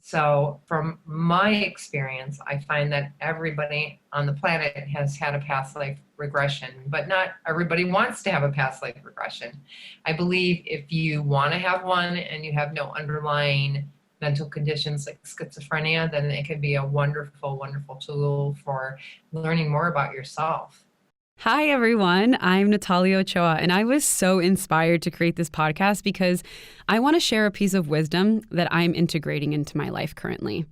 So from my experience, I find that everybody on the planet has had a past life regression, but not everybody wants to have a past life regression. I believe if you want to have one and you have no underlying mental conditions like schizophrenia, then it can be a wonderful, wonderful tool for learning more about yourself. Hi, everyone. I'm Natalia Ochoa, and I was so inspired to create this podcast because I want to share a piece of wisdom that I'm integrating into my life currently.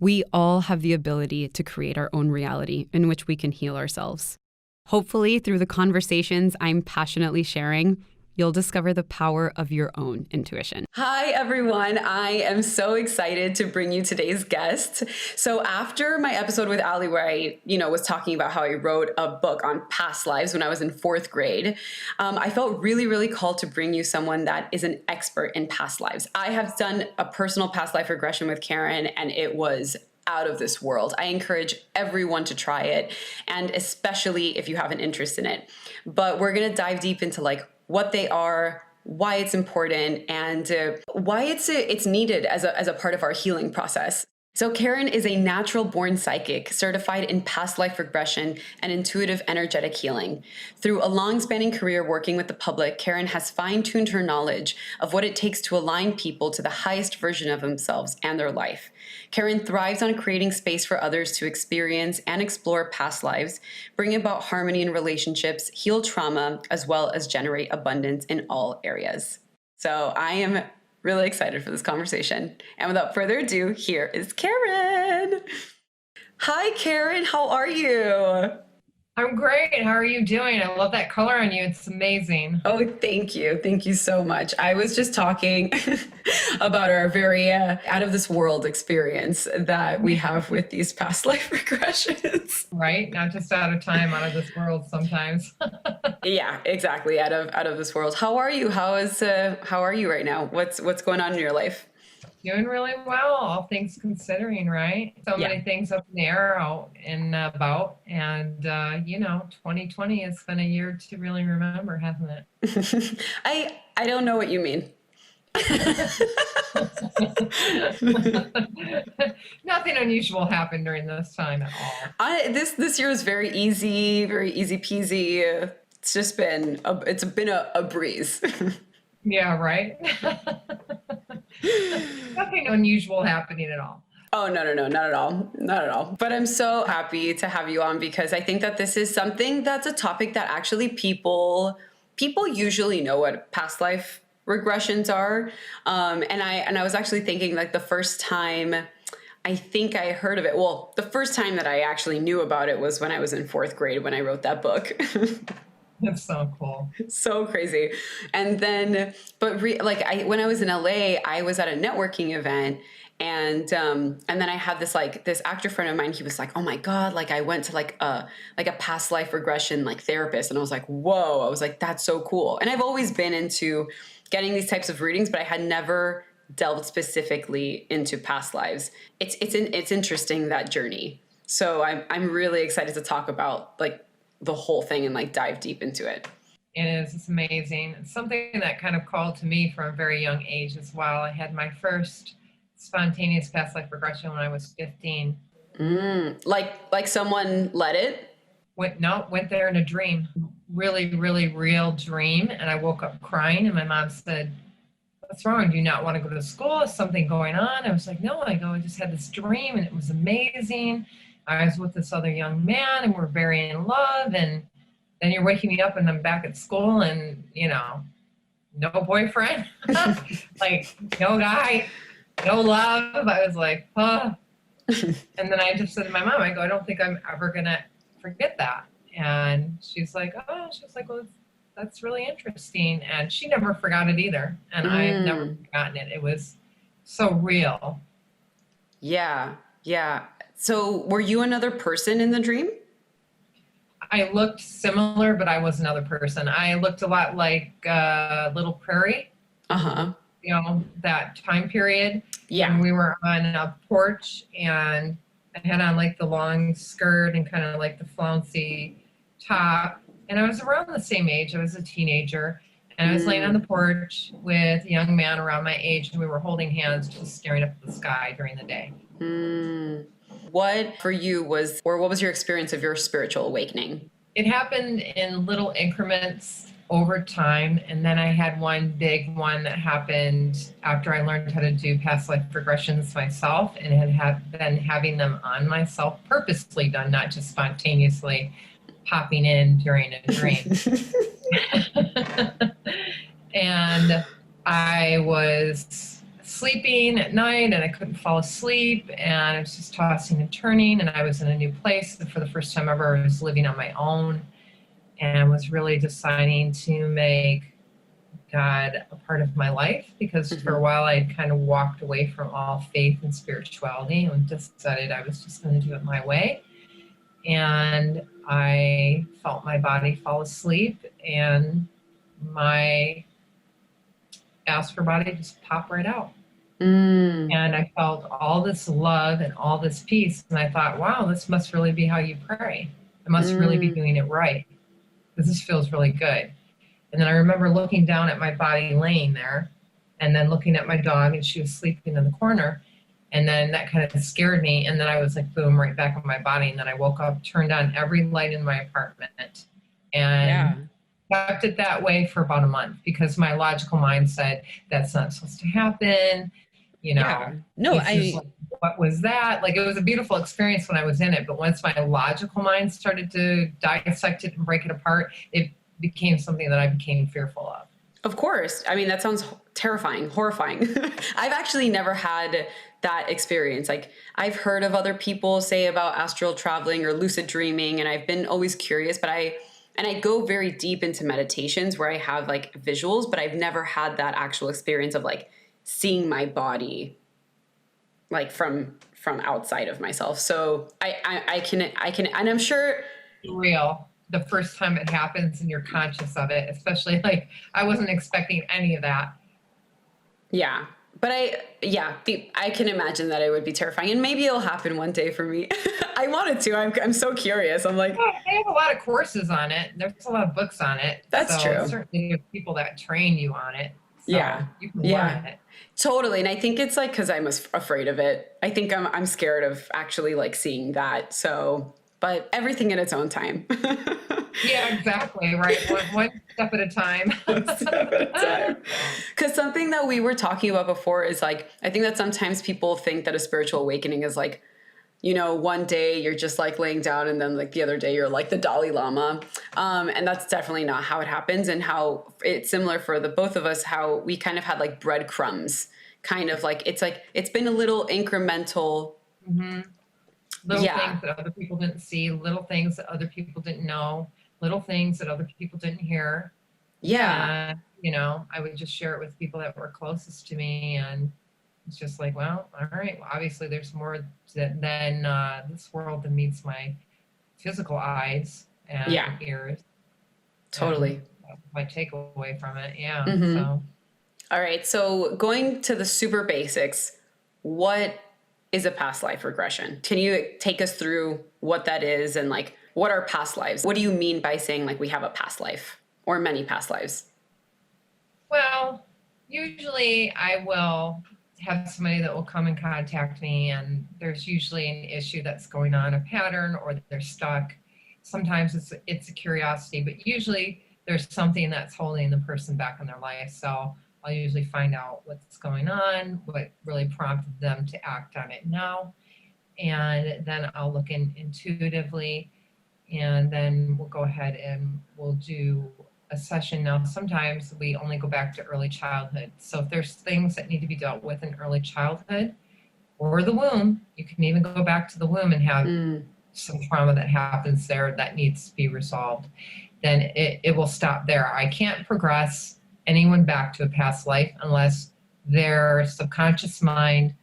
We all have the ability to create our own reality in which we can heal ourselves. Hopefully, through the conversations I'm passionately sharing, you'll discover the power of your own intuition. Hi, everyone. I am so excited to bring you today's guest. So after my episode with Ali, where I, was talking about how I wrote a book on past lives when I was in fourth grade, I felt really, really called to bring you someone that is an expert in past lives. I have done a personal past life regression with Karen, and it was out of this world. I encourage everyone to try it, and especially if you have an interest in it. But we're going to dive deep into what they are, why it's important, and why it's needed as a part of our healing process. So Karen is a natural-born psychic certified in past life regression and intuitive energetic healing. Through a long-spanning career working with the public, Karen has fine-tuned her knowledge of what it takes to align people to the highest version of themselves and their life. Karen thrives on creating space for others to experience and explore past lives, bring about harmony in relationships, heal trauma, as well as generate abundance in all areas. So I am really excited for this conversation. And without further ado, here is Karen. Hi, Karen. How are you? I'm great. How are you doing? I love that color on you. It's amazing. Oh, thank you. Thank you so much. I was just talking about our very out of this world experience that we have with these past life regressions. Right? Not just out of time, out of this world sometimes. Yeah, exactly. Out of this world. How are you? How are you right now? What's going on in your life? Doing really well, all things considering, right? So many things up in the air out and about. And, 2020 has been a year to really remember, hasn't it? I don't know what you mean. Nothing unusual happened during this time at all. This year was very easy peasy. It's just been a breeze. Yeah, right. Nothing unusual happening at all. Oh, no, not at all. But I'm so happy to have you on because I think that this is something that's a topic that actually people usually know what past life regressions are. And I was actually thinking the first time I think I heard of it. Well, the first time that I actually knew about it was when I was in fourth grade when I wrote that book. That's so cool. So crazy. And then, when I was in LA, I was at a networking event, and then I had this actor friend of mine. He was like, "Oh my God!" I went to a past life regression therapist, and I was like, "Whoa!" I was like, "That's so cool." And I've always been into getting these types of readings, but I had never delved specifically into past lives. It's interesting, that journey. So I'm really excited to talk about the whole thing and dive deep into it. It is. It's amazing. It's something that kind of called to me from a very young age as well. I had my first spontaneous past life regression when I was 15. Like someone led it? Went there in a dream. Really, really real dream. And I woke up crying and my mom said, "What's wrong? Do you not want to go to school? Is something going on?" I was like, "No." I just had this dream and it was amazing. I was with this other young man and we're very in love, and then you're waking me up and I'm back at school and, no boyfriend, no guy, no love. I was like, oh. And then I just said to my mom, I go, "I don't think I'm ever going to forget that." And she's like, "Well, that's really interesting." And she never forgot it either. And I've never forgotten it. It was so real. Yeah. So were you another person in the dream? I looked similar, but I was another person. I looked a lot like Little Prairie. Uh-huh. That time period. Yeah. And we were on a porch and I had on the long skirt and kind of the flouncy top. And I was around the same age. I was a teenager. And I was laying on the porch with a young man around my age, and we were holding hands, just staring up at the sky during the day. What for you was, or what was your experience of your spiritual awakening? It happened in little increments over time. And then I had one big one that happened after I learned how to do past life regressions myself, and had been having them on myself, purposely done, not just spontaneously popping in during a dream. And I was sleeping at night and I couldn't fall asleep, and I was just tossing and turning, and I was in a new place. And for the first time ever, I was living on my own and was really deciding to make God a part of my life, because for a while I'd kind of walked away from all faith and spirituality and decided I was just going to do it my way. And I felt my body fall asleep, and my Asper body just popped right out. And I felt all this love and all this peace. And I thought, wow, this must really be how you pray. I must really be doing it right, because this feels really good. And then I remember looking down at my body laying there, and then looking at my dog, and she was sleeping in the corner. And then that kind of scared me. And then I was like, boom, right back on my body. And then I woke up, turned on every light in my apartment, and kept it that way for about a month, because my logical mind said, that's not supposed to happen. You know, what was that? Like, it was a beautiful experience when I was in it. But once my logical mind started to dissect it and break it apart, it became something that I became fearful of. Of course. I mean, that sounds terrifying, horrifying. I've actually never had that experience. Like, I've heard of other people say about astral traveling or lucid dreaming, and I've been always curious, but I go very deep into meditations where I have like visuals, but I've never had that actual experience of like seeing my body like from outside of myself. So I can, and I'm sure real the first time it happens and you're conscious of it, especially like I wasn't expecting any of that. Yeah. But I can imagine that it would be terrifying, and maybe it'll happen one day for me. I wanted to. I'm so curious. I'm like, they have a lot of courses on it. There's a lot of books on it. That's true. Certainly, there's people that train you on it. So you can learn it. Totally. And I think it's like, because I'm afraid of it. I think I'm scared of actually like seeing that. So, but everything in its own time. Yeah, exactly. Right. One step at a time. One step at a time. Because something that we were talking about before is like, I think that sometimes people think that a spiritual awakening is like, you know, one day you're just like laying down, and then like the other day you're like the Dalai Lama. And that's definitely not how it happens, and how it's similar for the both of us, how we kind of had like breadcrumbs, kind of like, it's been a little incremental. Little things that other people didn't see, little things that other people didn't know, little things that other people didn't hear. You know, I would just share it with people that were closest to me, and it's just like, well, all right, well, obviously there's more than this world that meets my physical eyes and ears. Totally. My takeaway from it. So. All right. So going to the super basics, what is a past life regression? Can you take us through what that is, and like, what are past lives? What do you mean by saying like we have a past life or many past lives? Well, usually I will have somebody that will come and contact me, and there's usually an issue that's going on, a pattern, or they're stuck. Sometimes it's a curiosity, but usually there's something that's holding the person back in their life. So I'll usually find out what's going on, what really prompted them to act on it now. And then I'll look intuitively, and then we'll go ahead and we'll do a session. Now, sometimes we only go back to early childhood. So if there's things that need to be dealt with in early childhood or the womb, you can even go back to the womb and have some trauma that happens there that needs to be resolved. Then it will stop there. I can't progress anyone back to a past life unless their subconscious mind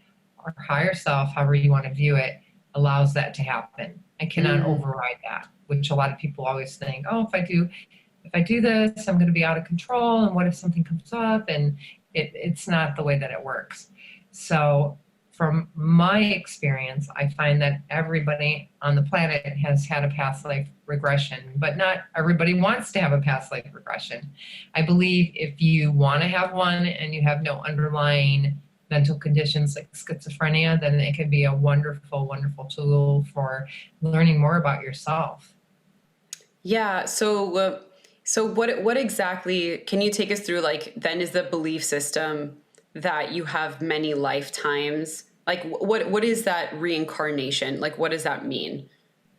or higher self, however you want to view it, allows that to happen. I cannot override that, which a lot of people always think, oh, if I do this, I'm going to be out of control. And what if something comes up? And it's not the way that it works. So from my experience, I find that everybody on the planet has had a past life regression, but not everybody wants to have a past life regression. I believe if you want to have one and you have no underlying mental conditions like schizophrenia, then it can be a wonderful, wonderful tool for learning more about yourself. Yeah. So what exactly can you take us through? Like, then is the belief system that you have many lifetimes? Like, what is that reincarnation? Like, what does that mean?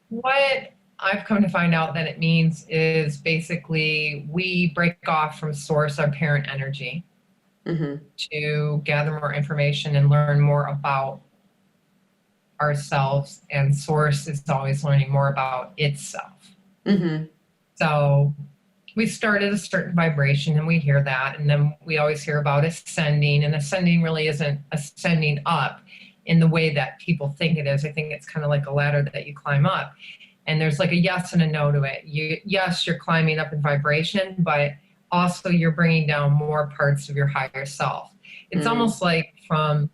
What I've come to find out that it means is basically we break off from source, our parent energy, Mm-hmm. to gather more information and learn more about ourselves. And source is always learning more about itself. Mm-hmm. So we start at a certain vibration and we hear that. And then we always hear about ascending. And ascending really isn't ascending up in the way that people think it is. I think it's kind of like a ladder that you climb up. And there's like a yes and a no to it. Yes, you're climbing up in vibration, but also you're bringing down more parts of your higher self. It's almost like to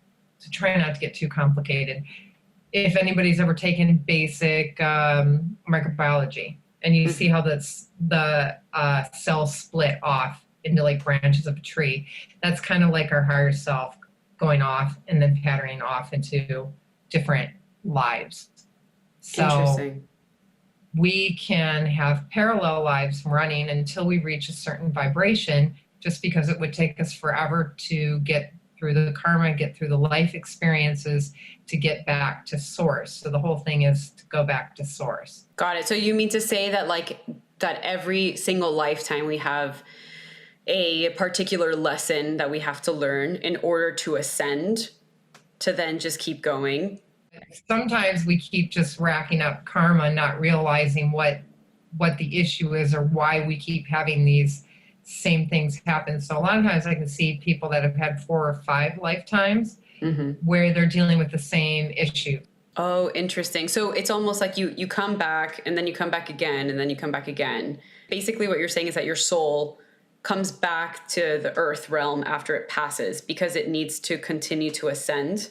try not to get too complicated. If anybody's ever taken basic microbiology, and you see how the cells split off into like branches of a tree, that's kind of like our higher self going off and then patterning off into different lives. So Interesting. we can have parallel lives running until we reach a certain vibration, just because it would take us forever to get through the karma, get through the life experiences to get back to source. So the whole thing is to go back to source. Got it. So you mean to say that that every single lifetime we have a particular lesson that we have to learn in order to ascend, to then just keep going? Sometimes we keep just racking up karma, not realizing what the issue is or why we keep having these same things happen. So a lot of times I can see people that have had 4 or 5 lifetimes where they're dealing with the same issue. Oh, interesting. So it's almost like you come back and then you come back again and then you come back again. Basically what you're saying is that your soul comes back to the earth realm after it passes because it needs to continue to ascend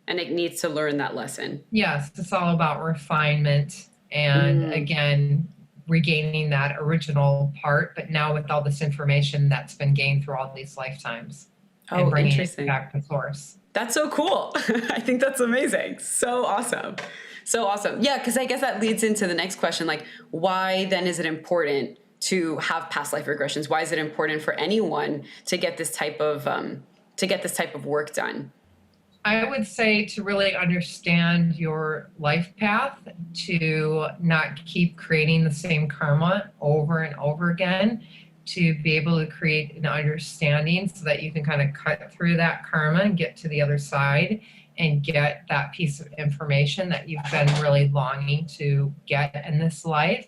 and it needs to learn that lesson. Yes, it's all about refinement and again, regaining that original part, but now with all this information that's been gained through all these lifetimes and bringing it back to source. That's so cool. I think that's amazing. So awesome. So awesome. Yeah, because I guess that leads into the next question. Like, why then is it important to have past life regressions? Why is it important for anyone to get this type of work done? I would say to really understand your life path, to not keep creating the same karma over and over again, to be able to create an understanding so that you can kind of cut through that karma and get to the other side and get that piece of information that you've been really longing to get in this life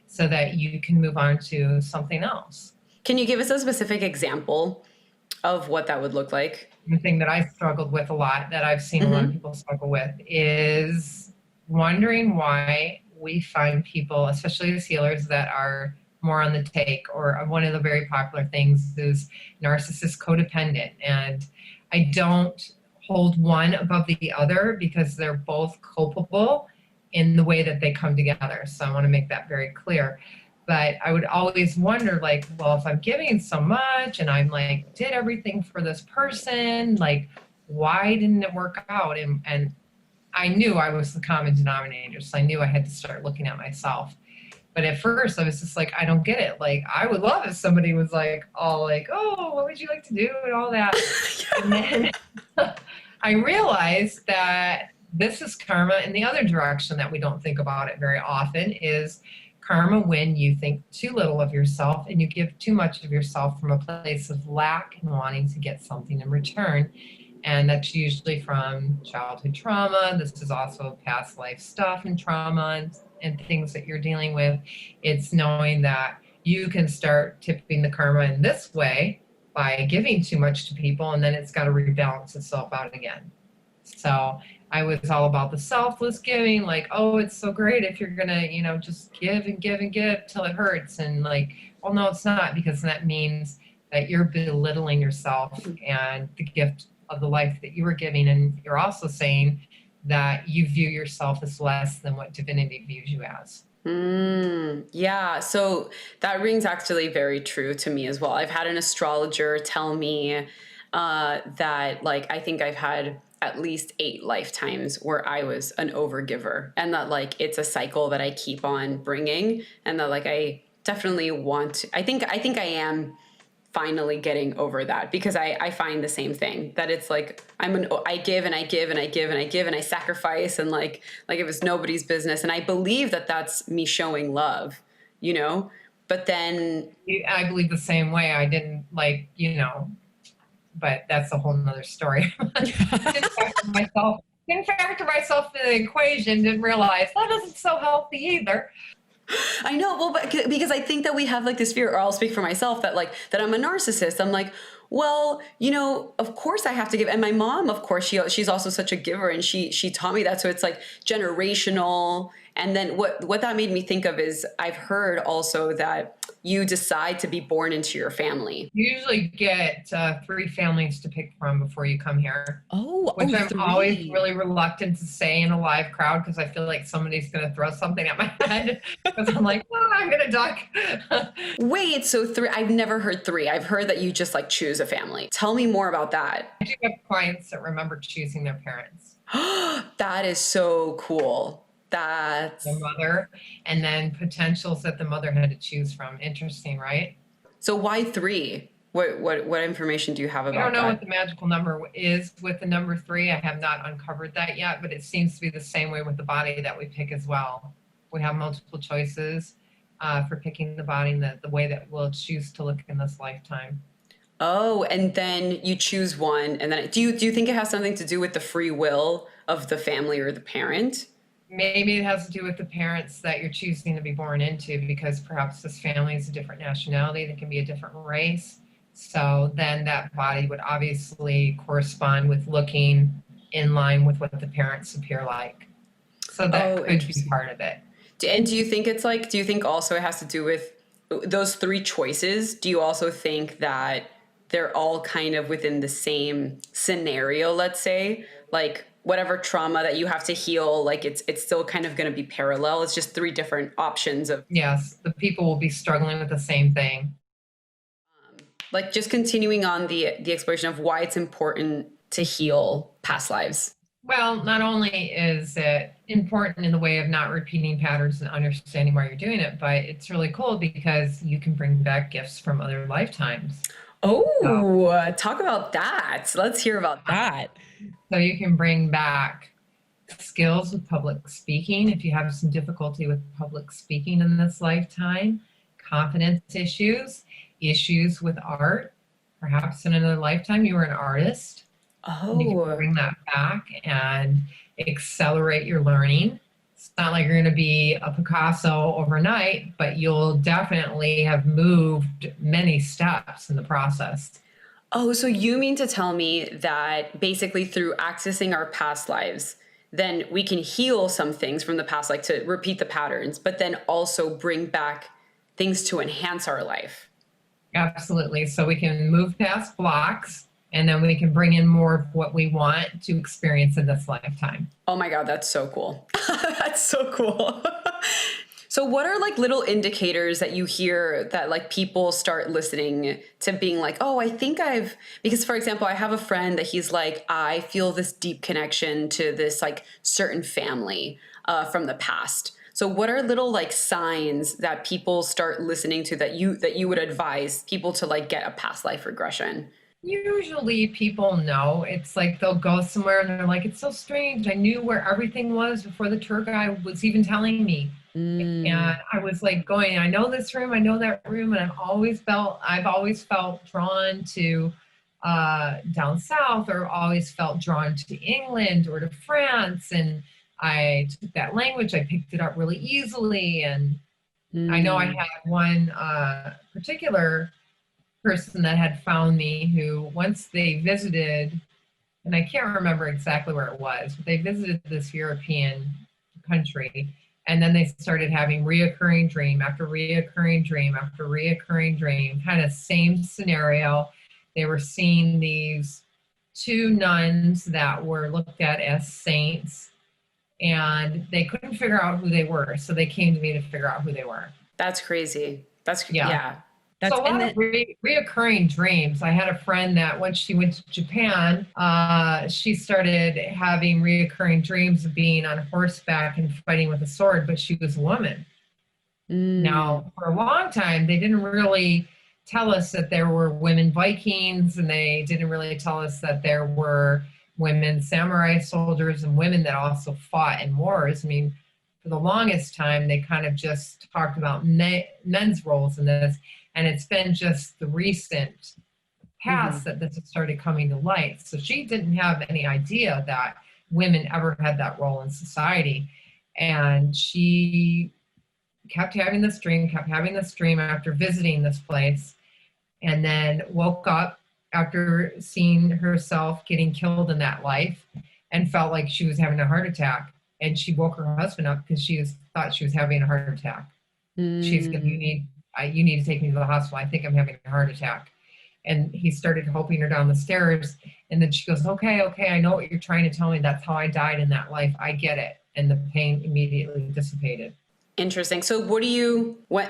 so that you can move on to something else. Can you give us a specific example of what that would look like? The thing that I struggled with a lot, that I've seen a lot of people struggle with, is wondering why we find people, especially as healers, that are more on the take, or one of the very popular things is narcissist codependent. And I don't hold one above the other because they're both culpable in the way that they come together. So I want to make that very clear. But I would always wonder, like, well, if I'm giving so much and I'm like, did everything for this person, like, why didn't it work out? And I knew I was the common denominator. So I knew I had to start looking at myself. But at first I was just like, I don't get it. Like, I would love if somebody was like, all like, oh, what would you like to do? And all that. And then I realized that this is karma in the other direction that we don't think about it very often, is karma when you think too little of yourself and you give too much of yourself from a place of lack and wanting to get something in return. And that's usually from childhood trauma. This is also past life stuff and trauma and things that you're dealing with. It's knowing that you can start tipping the karma in this way by giving too much to people, and then it's got to rebalance itself out again. So I was all about the selfless giving, like, oh, it's so great if you're gonna, just give and give and give till it hurts. And like, well, no, it's not, because that means that you're belittling yourself and the gift of the life that you were giving. And you're also saying that you view yourself as less than what divinity views you as. Yeah, so that rings actually very true to me as well. I've had an astrologer tell me that, like, I think I've had at least 8 lifetimes where I was an overgiver, and that, like, it's a cycle that I keep on bringing, and that, like, I definitely want to, I think I am finally getting over that, because I find the same thing, that it's like I give and I give and I give and I give and I sacrifice, and like it was nobody's business, and I believe that that's me showing love, you know. But then I believe the same way. I didn't like, but that's a whole nother story. Didn't factor myself in the equation, didn't realize that isn't so healthy either. I know, well, but because I think that we have like this fear, or I'll speak for myself, that like that I'm a narcissist. I'm like, well, of course I have to give. And my mom, of course, she's also such a giver, and she taught me that. So it's like generational. And then what that made me think of is, I've heard also that you decide to be born into your family. You usually get 3 families to pick from before you come here. Which I'm 3. always really reluctant to say in a live crowd, because I feel like somebody's going to throw something at my head, because I'm like, oh, I'm going to duck. Wait, so 3? I've never heard 3. I've heard that you just like choose a family. Tell me more about that. I do have clients that remember choosing their parents. That is so cool. That's The mother, and then potentials that the mother had to choose from. Interesting, right? So why 3? What information do you have about that? I don't know what the magical number is with the number 3. I have not uncovered that yet, but it seems to be the same way with the body that we pick as well. We have multiple choices for picking the body, and the way that we'll choose to look in this lifetime. Oh, and then you choose one, and then do you think it has something to do with the free will of the family or the parent? Maybe it has to do with the parents that you're choosing to be born into, because perhaps this family is a different nationality. They can be a different race. So then that body would obviously correspond with looking in line with what the parents appear like. So that could be part of it. And do you think also it has to do with those 3 choices? Do you also think that they're all kind of within the same scenario, let's say? Like, whatever trauma that you have to heal, like it's still kind of going to be parallel. It's just 3 different options of. Yes, the people will be struggling with the same thing. Like, just continuing on the exploration of why it's important to heal past lives. Well, not only is it important in the way of not repeating patterns and understanding why you're doing it, but it's really cool because you can bring back gifts from other lifetimes. Oh, talk about that. Let's hear about that. So you can bring back skills with public speaking if you have some difficulty with public speaking in this lifetime, confidence issues with art. Perhaps in another lifetime you were an artist. Oh. You can bring that back and accelerate your learning. It's not like you're going to be a Picasso overnight, but you'll definitely have moved many steps in the process. Oh, so you mean to tell me that basically through accessing our past lives, then we can heal some things from the past, like to repeat the patterns, but then also bring back things to enhance our life? Absolutely. So we can move past blocks, and then we can bring in more of what we want to experience in this lifetime. Oh my God, that's so cool. That's so cool. So what are like little indicators that you hear that like people start listening to being like, oh, because for example, I have a friend that he's like, I feel this deep connection to this like certain family from the past. So what are little like signs that people start listening to that you would advise people to like get a past life regression? Usually people know. It's like they'll go somewhere and they're like, it's so strange. I knew where everything was before the tour guide was even telling me. And I was like going, I know this room, I know that room. And I've always felt drawn to down south, or always felt drawn to England or to France. And I took that language, I picked it up really easily. And I know I had one particular person that had found me, who once they visited, and I can't remember exactly where it was, but they visited this European country, and then they started having reoccurring dream after reoccurring dream after reoccurring dream, kind of same scenario. They were seeing these two nuns that were looked at as saints, and they couldn't figure out who they were. So they came to me to figure out who they were. That's crazy. Yeah. Yeah. So That's, a and lot of then, reoccurring dreams. I had a friend that once she went to Japan, she started having reoccurring dreams of being on horseback and fighting with a sword, but she was a woman. mm, Now, for a long time, they didn't really tell us that there were women Vikings, and they didn't really tell us that there were women samurai soldiers and women that also fought in wars. I mean, for the longest time, they kind of just talked about men's roles in this, and it's been just the recent past mhm. that this has started coming to light. So she didn't have any idea that women ever had that role in society. And she kept having this dream after visiting this place, and then woke up after seeing herself getting killed in that life and felt like she was having a heart attack. And she woke her husband up because thought she was having a heart attack. She's going, Mm. you need to take me to the hospital. I think I'm having a heart attack. And he started helping her down the stairs. And then she goes, okay, I know what you're trying to tell me. That's how I died in that life. I get it. And the pain immediately dissipated. Interesting. So what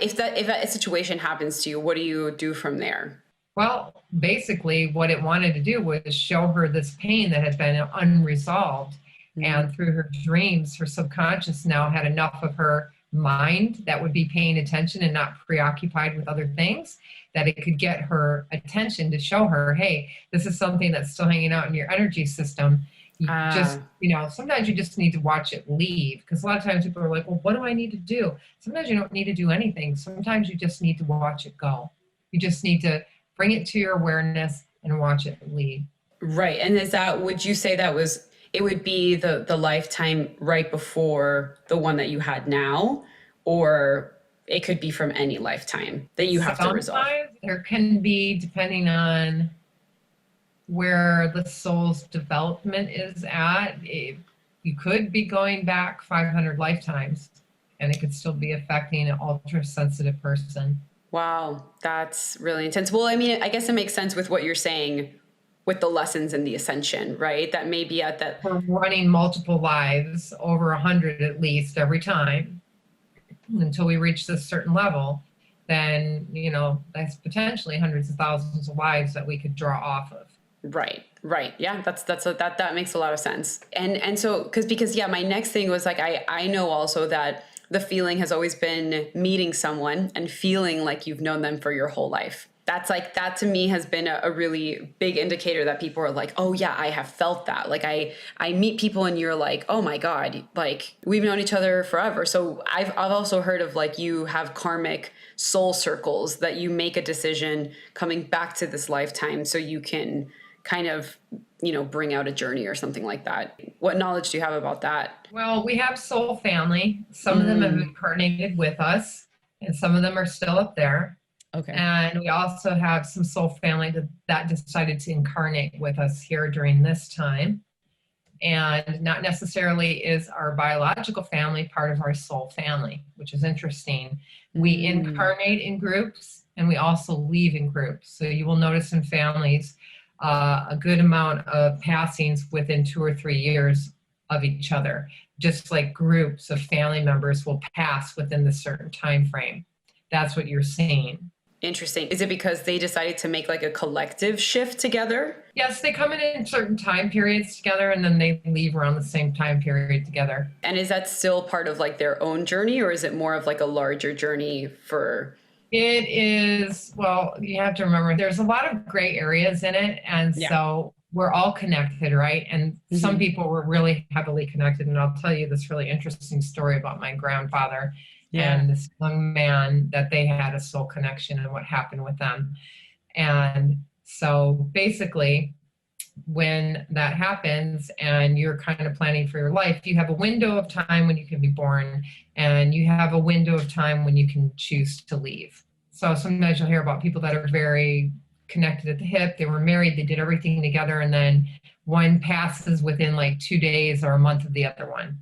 if that situation happens to you, what do you do from there? Well, basically, what it wanted to do was show her this pain that had been unresolved. Mm. And through her dreams, her subconscious now had enough of her mind that would be paying attention and not preoccupied with other things, that it could get her attention to show her, hey, this is something that's still hanging out in your energy system. You just, Ah, sometimes you just need to watch it leave. Because a lot of times people are like, well, what do I need to do? Sometimes you don't need to do anything. Sometimes you just need to watch it go. You just need to bring it to your awareness and watch it leave. right. And would you say it would be the lifetime right before the one that you had now, or it could be from any lifetime that you have to resolve? Sometimes there can be, depending on where the soul's development is at, you could be going back 500 lifetimes, and it could still be affecting an ultra sensitive person. Wow, that's really intense. Well, I mean, I guess it makes sense with what you're saying with the lessons in the ascension, right? That may be at that. We're running multiple lives, over 100 at least every time, until we reach this certain level. Then that's potentially hundreds of thousands of lives that we could draw off of. Right, right. Yeah, that makes a lot of sense. And so because yeah, my next thing was like I know also that the feeling has always been meeting someone and feeling like you've known them for your whole life. That to me has been a really big indicator that people are like, oh yeah, I have felt that. Like I meet people and you're like, oh my God, like we've known each other forever. So I've also heard of like you have karmic soul circles that you make a decision coming back to this lifetime so you can kind of, bring out a journey or something like that. What knowledge do you have about that? Well, we have soul family. Some of them have incarnated with us, and some of them are still up there. Okay. And we also have some soul family that decided to incarnate with us here during this time. And not necessarily is our biological family part of our soul family, which is interesting. We incarnate in groups, and we also leave in groups. So you will notice in families a good amount of passings within 2 or 3 years of each other, just like groups of family members will pass within the certain time frame. That's what you're seeing. Interesting. Is it because they decided to make like a collective shift together? Yes, they come in certain time periods together, and then they leave around the same time period together. And is that still part of like their own journey, or is it more of like a larger journey for? It is, well, you have to remember there's a lot of gray areas in it. And so we're all connected, right? And some people were really heavily connected. And I'll tell you this really interesting story about my grandfather and this young man, that they had a soul connection and what happened with them. And so basically, when that happens and you're kind of planning for your life, you have a window of time when you can be born, and you have a window of time when you can choose to leave. So sometimes you'll hear about people that are very connected at the hip. They were married, they did everything together, and then one passes within like 2 days or a month of the other one.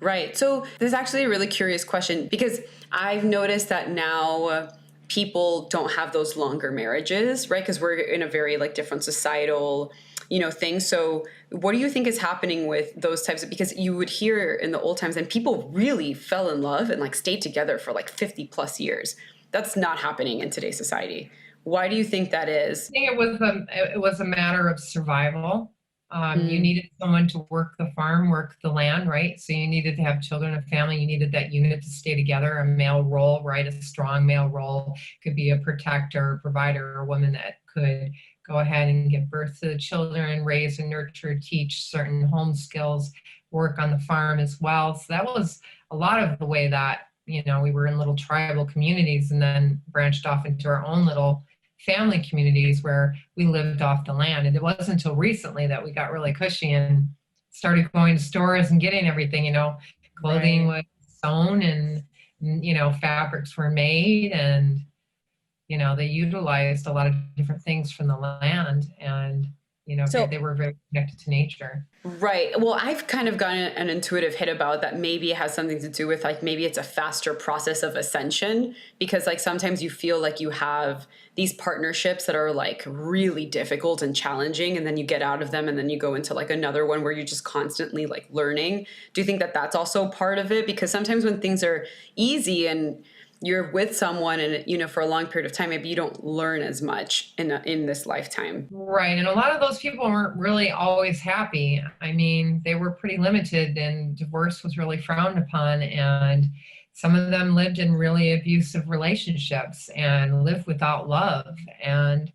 Right. So this is actually a really curious question, because I've noticed that now people don't have those longer marriages, right? Because we're in a very like different societal things. So what do you think is happening with those types of, because you would hear in the old times and people really fell in love and like stayed together for like 50 plus years. That's not happening in today's society. Why do you think that is? I think it was a matter of survival. You Mm, needed someone to work the farm, work the land, right? So you needed to have children, a family. You needed that unit to stay together. A male role, right? A strong male role could be a protector, provider, a woman that could go ahead and give birth to the children, raise and nurture, teach certain home skills, work on the farm as well. So that was a lot of the way that we were in little tribal communities, and then branched off into our own little family communities where we lived off the land. And it wasn't until recently that we got really cushy and started going to stores and getting everything, clothing right. was sewn, and, fabrics were made, and, they utilized a lot of different things from the land, and, So they were very connected to nature. right. Well, I've kind of gotten an intuitive hit about that. Maybe it has something to do with like maybe it's a faster process of ascension, because like sometimes you feel like you have these partnerships that are like really difficult and challenging, and then you get out of them and then you go into like another one where you're just constantly like learning. Do you think that that's also part of it? Because sometimes when things are easy and you're with someone and for a long period of time, maybe you don't learn as much in this lifetime. Right. And a lot of those people weren't really always happy. I mean, they were pretty limited, and divorce was really frowned upon. And some of them lived in really abusive relationships and lived without love. And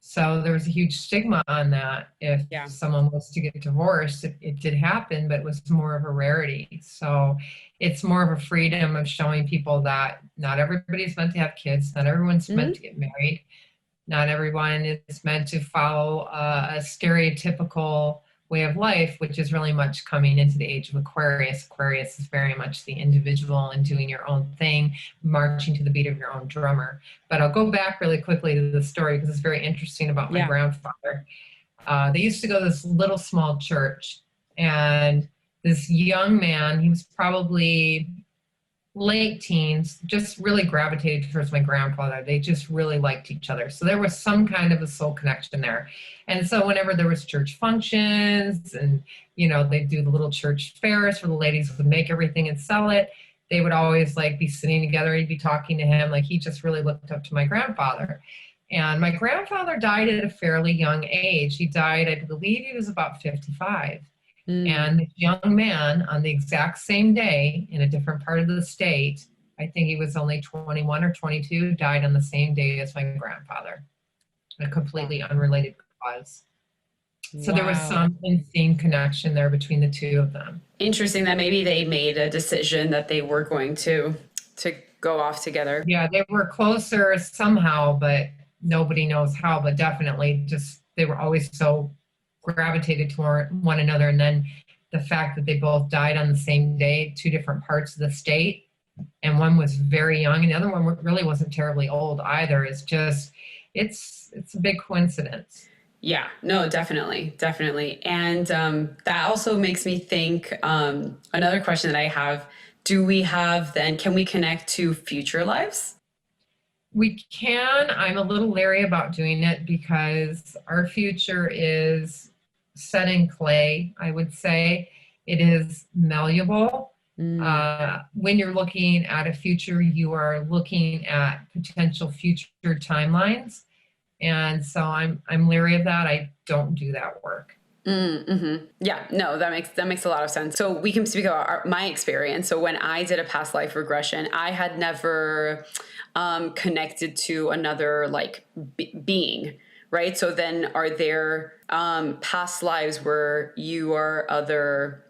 so there was a huge stigma on that. If Yeah. someone was to get divorced, it did happen, but it was more of a rarity. So it's more of a freedom of showing people that not everybody's meant to have kids, not everyone's meant to get married, not everyone is meant to follow a stereotypical way of life, which is really much coming into the age of Aquarius. Aquarius is very much the individual and doing your own thing, marching to the beat of your own drummer. But I'll go back really quickly to the story because it's very interesting about my grandfather. They used to go to this little small church, and this young man, he was probably late teens, just really gravitated towards my grandfather. They just really liked each other. So there was some kind of a soul connection there. And so whenever there was church functions and, they'd do the little church fairs where the ladies would make everything and sell it, they would always like be sitting together. He'd be talking to him. Like he just really looked up to my grandfather. And my grandfather died at a fairly young age. He died, I believe he was about 55. And this young man on the exact same day in a different part of the state, I think he was only 21 or 22, died on the same day as my grandfather, a completely unrelated cause. So there was some unseen connection there between the two of them. Interesting that maybe they made a decision that they were going to go off together. Yeah, they were closer somehow, but nobody knows how, but definitely just they were always so gravitated toward one another. And then the fact that they both died on the same day, two different parts of the state, and one was very young and the other one really wasn't terribly old either, is just it's a big coincidence. Yeah, no, definitely. And that also makes me think, another question that I have, can we connect to future lives? We can. I'm a little leery about doing it because our future is set in clay, I would say. It is malleable. When you're looking at a future, you are looking at potential future timelines. And so I'm leery of that. I don't do that work. Mm-hmm. Yeah, no, that makes a lot of sense. So we can speak about my experience. So when I did a past life regression, I had never connected to another like being, right? So then are there past lives where you are other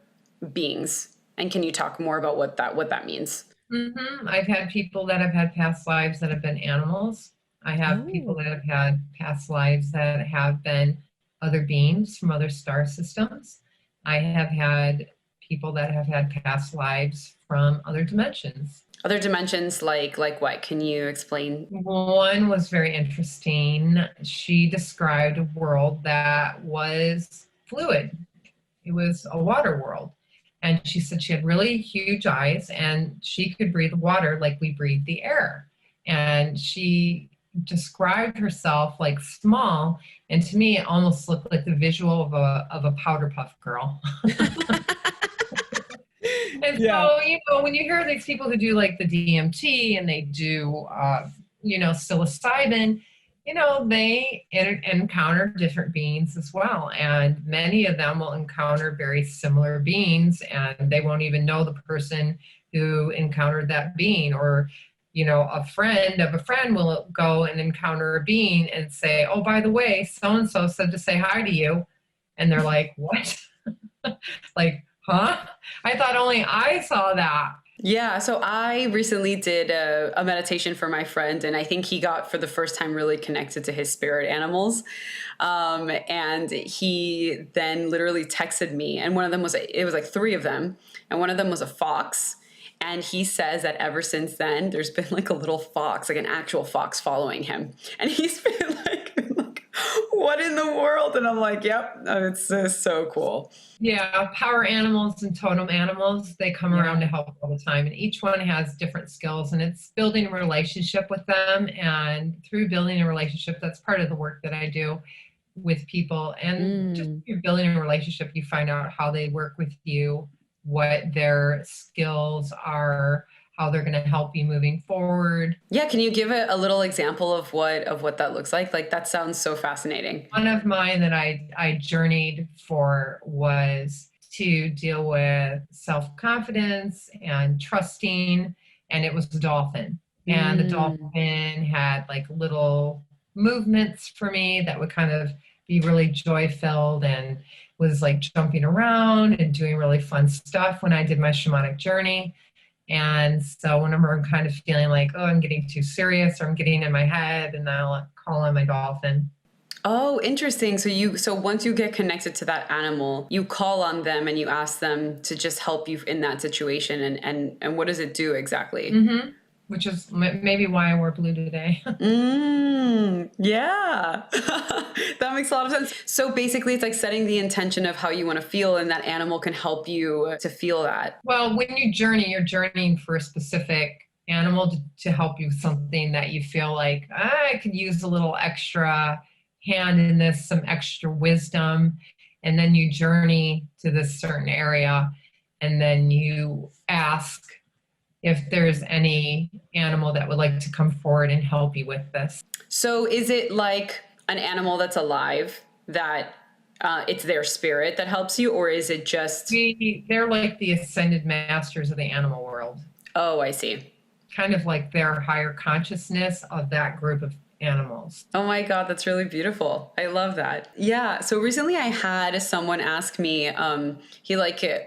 beings? And can you talk more about what that means? Mm-hmm. I've had people that have had past lives that have been animals. I have people that have had past lives that have been other beings from other star systems. I have had people that have had past lives from other dimensions. Other dimensions like what? Can you explain? One was very interesting. She described a world that was fluid. It was a water world. And she said she had really huge eyes and she could breathe water like we breathe the air. And she described herself like small, and to me, it almost looked like the visual of a powder puff girl. And Yeah. so, when you hear these people who do like the DMT and they do, psilocybin, they encounter different beings as well. And many of them will encounter very similar beings, and they won't even know the person who encountered that being. Or, a friend of a friend will go and encounter a being and say, oh, by the way, so-and-so said to say hi to you. And they're like, what? Like, huh? I thought only I saw that. Yeah, so I recently did a meditation for my friend, and I think he got for the first time really connected to his spirit animals. And he then literally texted me, and one of them it was like three of them, and one of them was a fox. And he says that ever since then, there's been like a little fox, like an actual fox following him. And he's been like what in the world? And I'm like, yep, it's so cool. Yeah, power animals and totem animals, they come around to help all the time. And each one has different skills, and it's building a relationship with them. And through building a relationship, that's part of the work that I do with people. And just through building a relationship, you find out how they work with you, what their skills are, how they're going to help you moving forward. Yeah, can you give a little example of what that looks like? Like, that sounds so fascinating. One of mine that I journeyed for was to deal with self-confidence and trusting, and it was the dolphin. And the dolphin had like little movements for me that would kind of be really joy-filled, and was like jumping around and doing really fun stuff when I did my shamanic journey. And so whenever I'm kind of feeling like, oh, I'm getting too serious or I'm getting in my head, and I'll call on my dolphin. Oh, interesting. So once you get connected to that animal, you call on them and you ask them to just help you in that situation. And what does it do exactly? Mm-hmm. Which is maybe why I wore blue today. Yeah, that makes a lot of sense. So basically, it's like setting the intention of how you want to feel, and that animal can help you to feel that. Well, when you journey, you're journeying for a specific animal to help you with something that you feel like, I could use a little extra hand in this, some extra wisdom. And then you journey to this certain area, and then you ask if there's any animal that would like to come forward and help you with this. So is it like an animal that's alive that it's their spirit that helps you, or is it just... They're like the ascended masters of the animal world. Oh, I see. Kind of like their higher consciousness of that group of animals. Oh my God, that's really beautiful. I love that. Yeah. So recently I had someone ask me, he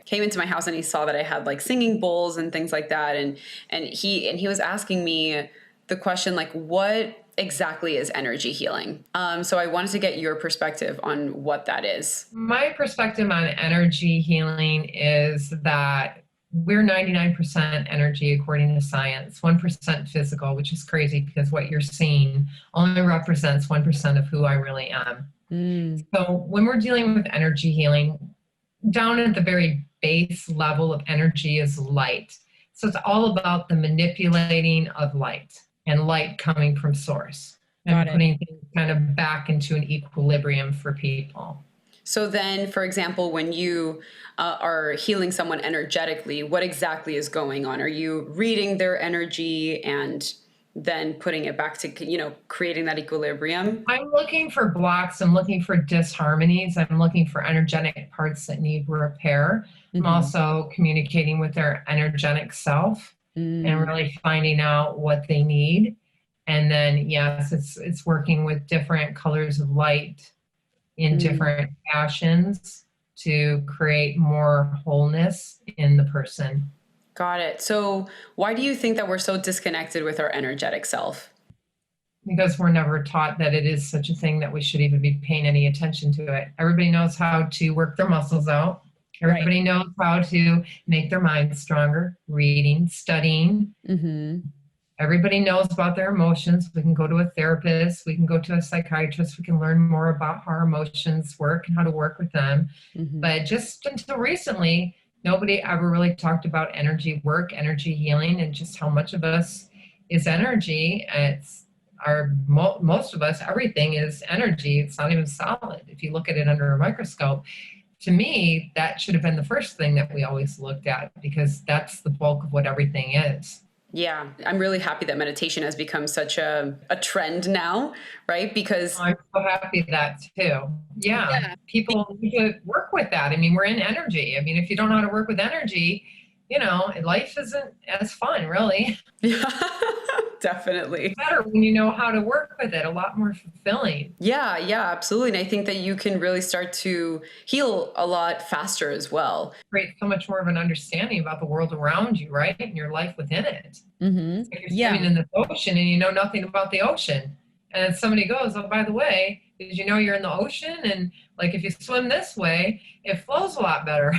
came into my house and he saw that I had like singing bowls and things like that. And he was asking me the question, like, what exactly is energy healing? So I wanted to get your perspective on what that is. My perspective on energy healing is that we're 99% energy according to science, 1% physical, which is crazy because what you're seeing only represents 1% of who I really am. So when we're dealing with energy healing, down at the very base level of energy is light. So it's all about the manipulating of light and light coming from source and putting things kind of back into an equilibrium for people. So then, for example, when you are healing someone energetically, what exactly is going on? Are you reading their energy and then putting it back to, creating that equilibrium? I'm looking for blocks. I'm looking for disharmonies. I'm looking for energetic parts that need repair. I'm also communicating with their energetic self and really finding out what they need. And then, yes, it's working with different colors of light in different passions to create more wholeness in the person. Got it. So why do you think that we're so disconnected with our energetic self? Because we're never taught that it is such a thing that we should even be paying any attention to it. Everybody knows how to work their muscles out. Everybody knows how to make their mind stronger, reading, studying. Everybody knows about their emotions. We can go to a therapist. We can go to a psychiatrist. We can learn more about how our emotions work and how to work with them. But just until recently, nobody ever really talked about energy work, energy healing, and just how much of us is energy. It's most of us, everything is energy. It's not even solid. If you look at it under a microscope, to me, that should have been the first thing that we always looked at, because that's the bulk of what everything is. Yeah, I'm really happy that meditation has become such a trend now, right? Because I'm so happy that too. Yeah, yeah. people need to work with that. I mean, we're in energy. I mean, if you don't know how to work with energy, life isn't as fun, really. Yeah, definitely. Better when you know how to work with it, a lot more fulfilling. Yeah, yeah, absolutely. And I think that you can really start to heal a lot faster as well. Create so much more of an understanding about the world around you, right? And your life within it. Mm-hmm. It's like you're Yeah. swimming in the ocean and you know nothing about the ocean. And then somebody goes, oh, by the way, did you know you're in the ocean? And like, if you swim this way, it flows a lot better.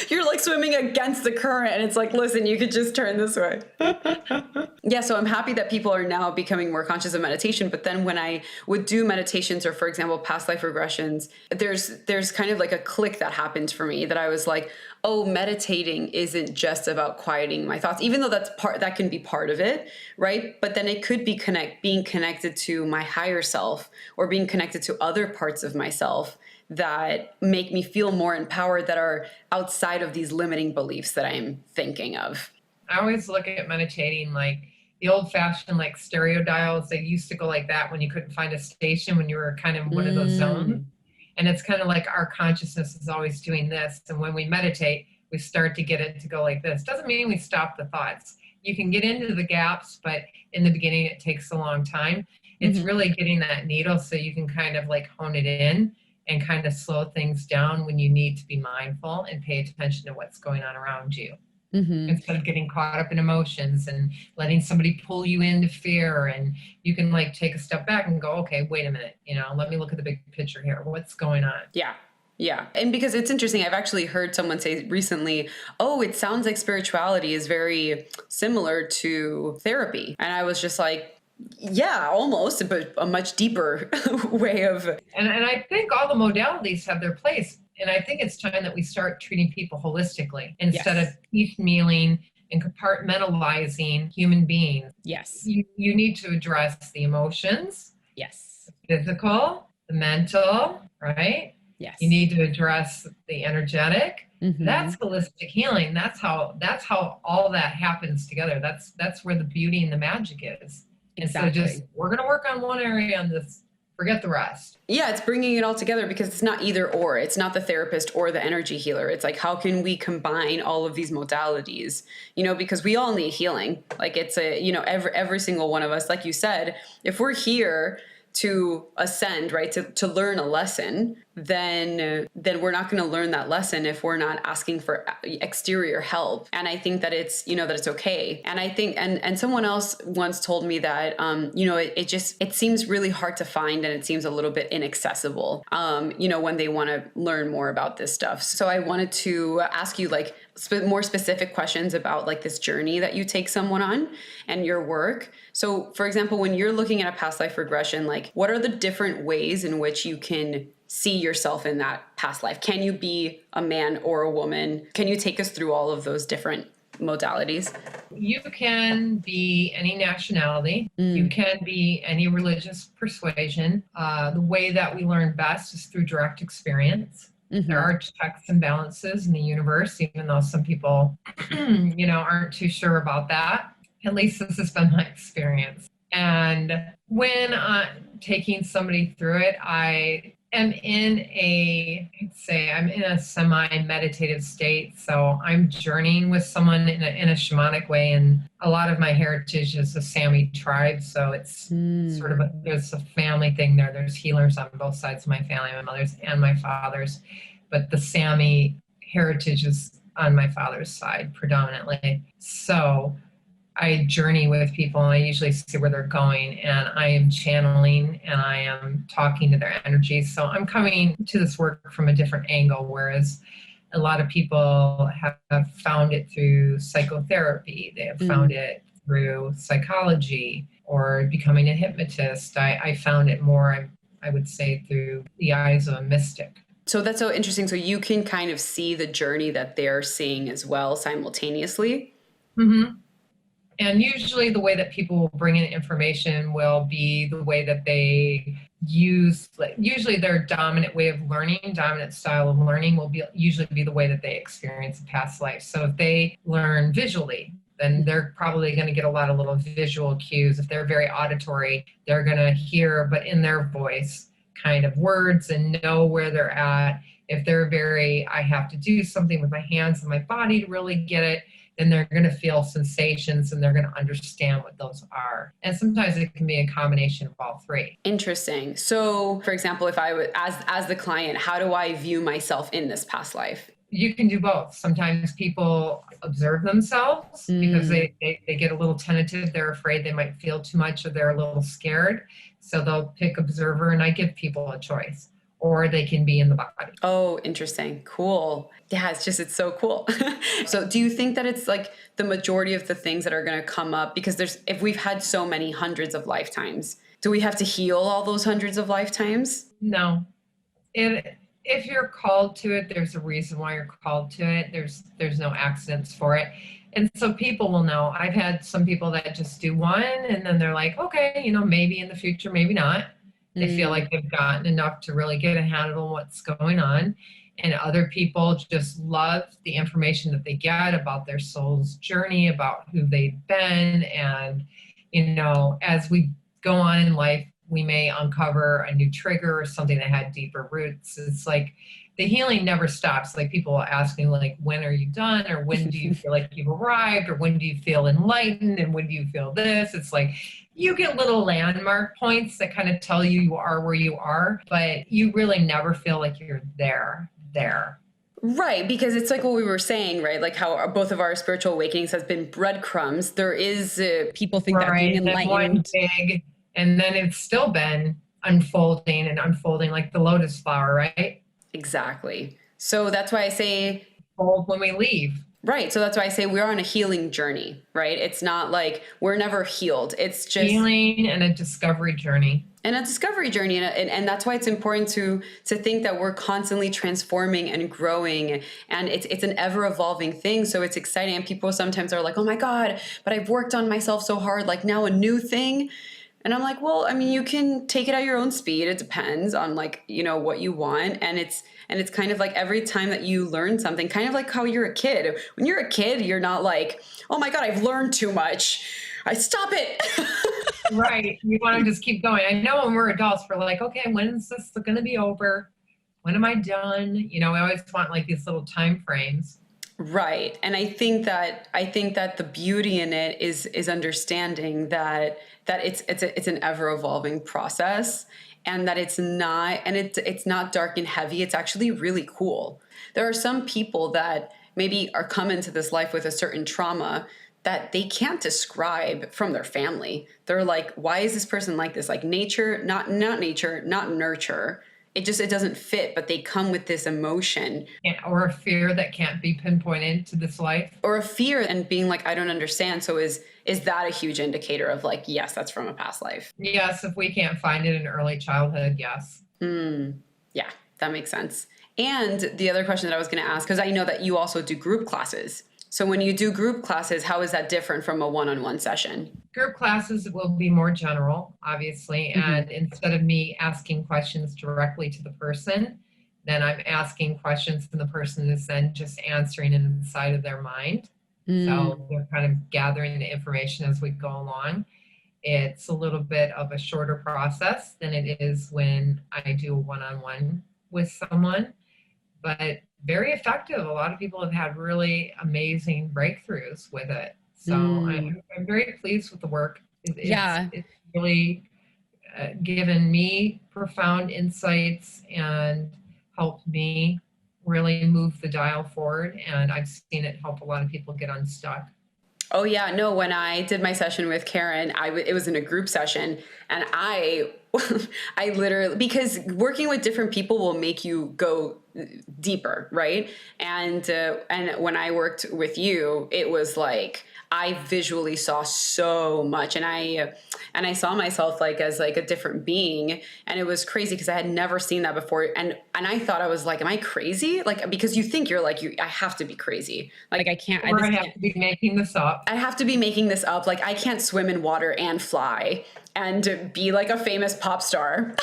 You're like swimming against the current and it's like, listen, you could just turn this way. Yeah, so I'm happy that people are now becoming more conscious of meditation. But then when I would do meditations or, for example, past life regressions, there's kind of like a click that happened for me that I was like, oh, meditating isn't just about quieting my thoughts, even though that can be part of it, right? But then it could be being connected to my higher self or being connected to other parts of myself that make me feel more empowered, that are outside of these limiting beliefs that I'm thinking of. I always look at meditating like the old fashioned like stereo dials. They used to go like that when you couldn't find a station, when you were kind of in one of those zones. And it's kind of like our consciousness is always doing this. And when we meditate, we start to get it to go like this. Doesn't mean we stop the thoughts. You can get into the gaps, but in the beginning, it takes a long time. It's really getting that needle so you can kind of like hone it in and kind of slow things down when you need to be mindful and pay attention to what's going on around you. Instead of getting caught up in emotions and letting somebody pull you into fear. And you can like take a step back and go, okay, wait a minute, let me look at the big picture here. What's going on? Yeah. Yeah. And because it's interesting, I've actually heard someone say recently, oh, it sounds like spirituality is very similar to therapy. And I was just like, yeah, almost, but a much deeper way of. And I think all the modalities have their place. And I think it's time that we start treating people holistically instead of piecemealing and compartmentalizing human beings. Yes. You need to address the emotions. Yes. The physical, the mental, right? Yes. You need to address the energetic. That's holistic healing. That's how all that happens together. That's where the beauty and the magic is. Instead of just, we're going to work on one area on this, forget the rest. Yeah, it's bringing it all together because it's not either or. It's not the therapist or the energy healer. It's like, how can we combine all of these modalities? Because we all need healing. Like it's every single one of us, like you said, if we're here to ascend, right, to learn a lesson, then we're not going to learn that lesson if we're not asking for exterior help. And I think that it's okay. And I think, and someone else once told me that, it seems really hard to find and it seems a little bit inaccessible, when they want to learn more about this stuff. So I wanted to ask you like more specific questions about like this journey that you take someone on and your work. So for example, when you're looking at a past life regression, like what are the different ways in which you can see yourself in that past life? Can you be a man or a woman? Can you take us through all of those different modalities? You can be any nationality. You can be any religious persuasion. The way that we learn best is through direct experience. There are checks and balances in the universe, even though some people, aren't too sure about that. At least this has been my experience. And when I'm taking somebody through it, I am in a semi-meditative state. So I'm journeying with someone in a shamanic way. And a lot of my heritage is a Sami tribe. So it's sort of there's a family thing there. There's healers on both sides of my family, my mother's and my father's. But the Sami heritage is on my father's side predominantly. So I journey with people and I usually see where they're going, and I am channeling and I am talking to their energies. So I'm coming to this work from a different angle, whereas a lot of people have found it through psychotherapy. They have found it through psychology or becoming a hypnotist. I found it more, I would say, through the eyes of a mystic. So that's so interesting. So you can kind of see the journey that they're seeing as well simultaneously. And usually the way that people will bring in information will be the way that they use, like, usually their dominant way of learning, dominant style of learning will be usually be the way that they experience a past life. So if they learn visually, then they're probably going to get a lot of little visual cues. If they're very auditory, they're going to hear, but in their voice, kind of words and know where they're at. If they're very, I have to do something with my hands and my body to really get it, then they're going to feel sensations and they're going to understand what those are. And sometimes it can be a combination of all three. Interesting. So, for example, if I was as the client, how do I view myself in this past life? You can do both. Sometimes people observe themselves because they get a little tentative. They're afraid they might feel too much or they're a little scared. So they'll pick observer, and I give people a choice. Or they can be in the body. Oh, interesting. Cool. Yeah, it's so cool. So do you think that it's like the majority of the things that are going to come up, because if we've had so many hundreds of lifetimes, do we have to heal all those hundreds of lifetimes? No. If you're called to it, there's a reason why you're called to it. There's no accidents for it. And so people will know. I've had some people that just do one and then they're like, okay, maybe in the future, maybe not. They feel like they've gotten enough to really get a handle on what's going on. And other people just love the information that they get about their soul's journey, about who they've been. And, as we go on in life, we may uncover a new trigger or something that had deeper roots. It's like the healing never stops. Like people ask me, like, when are you done? Or when do you feel like you've arrived? Or when do you feel enlightened? And when do you feel this? It's like, you get little landmark points that kind of tell you are where you are, but you really never feel like you're there. Right, because it's like what we were saying, right? Like how both of our spiritual awakenings has been breadcrumbs. There is people think that being enlightened, big, and then it's still been unfolding like the lotus flower, right? Exactly. So that's why I say fold when we leave. Right. So that's why I say we're on a healing journey, right? It's not like we're never healed. It's just healing and a discovery journey. And that's why it's important to think that we're constantly transforming and growing, and it's an ever evolving thing. So it's exciting. And people sometimes are like, oh my God, but I've worked on myself so hard, like now a new thing. And I'm like, well, I mean, you can take it at your own speed. It depends on what you want. And it's kind of like every time that you learn something, kind of like how you're a kid. When you're a kid, you're not like, oh my God, I've learned too much. I stop it. Right. You want to just keep going. I know when we're adults, we're like, okay, when is this going to be over? When am I done? We always want like these little time frames. Right. And I think that the beauty in it is understanding that it's an ever evolving process, and that it's not dark and heavy. It's actually really cool. There are some people that maybe are coming to this life with a certain trauma that they can't describe from their family. They're like, why is this person like this? Like nature, not nature, not nurture. It doesn't fit, but they come with this emotion. Or a fear that can't be pinpointed to this life. Or a fear and being like, I don't understand. So is that a huge indicator of like, yes, that's from a past life? Yes, if we can't find it in early childhood, yes. Yeah, that makes sense. And the other question that I was going to ask, because I know that you also do group classes. So when you do group classes, how is that different from a one-on-one session? Group classes will be more general, obviously. And instead of me asking questions directly to the person, then I'm asking questions and the person is then just answering it inside of their mind. So they're kind of gathering the information as we go along. It's a little bit of a shorter process than it is when I do a one-on-one with someone, but very effective. A lot of people have had really amazing breakthroughs with it. So I'm very pleased with the work. It's really given me profound insights and helped me really move the dial forward. And I've seen it help a lot of people get unstuck. Oh yeah, no, when I did my session with Karen, it was in a group session, and I literally, because working with different people will make you go deeper, right? And when I worked with you, it was like, I visually saw so much, and I saw myself like as like a different being, and it was crazy because I had never seen that before, and I thought I was like, am I crazy? Like, because you think you're like, I have to be crazy. Like I can't, Or I have to be making this up. I have to be making this up. Like I can't swim in water and fly and be like a famous pop star.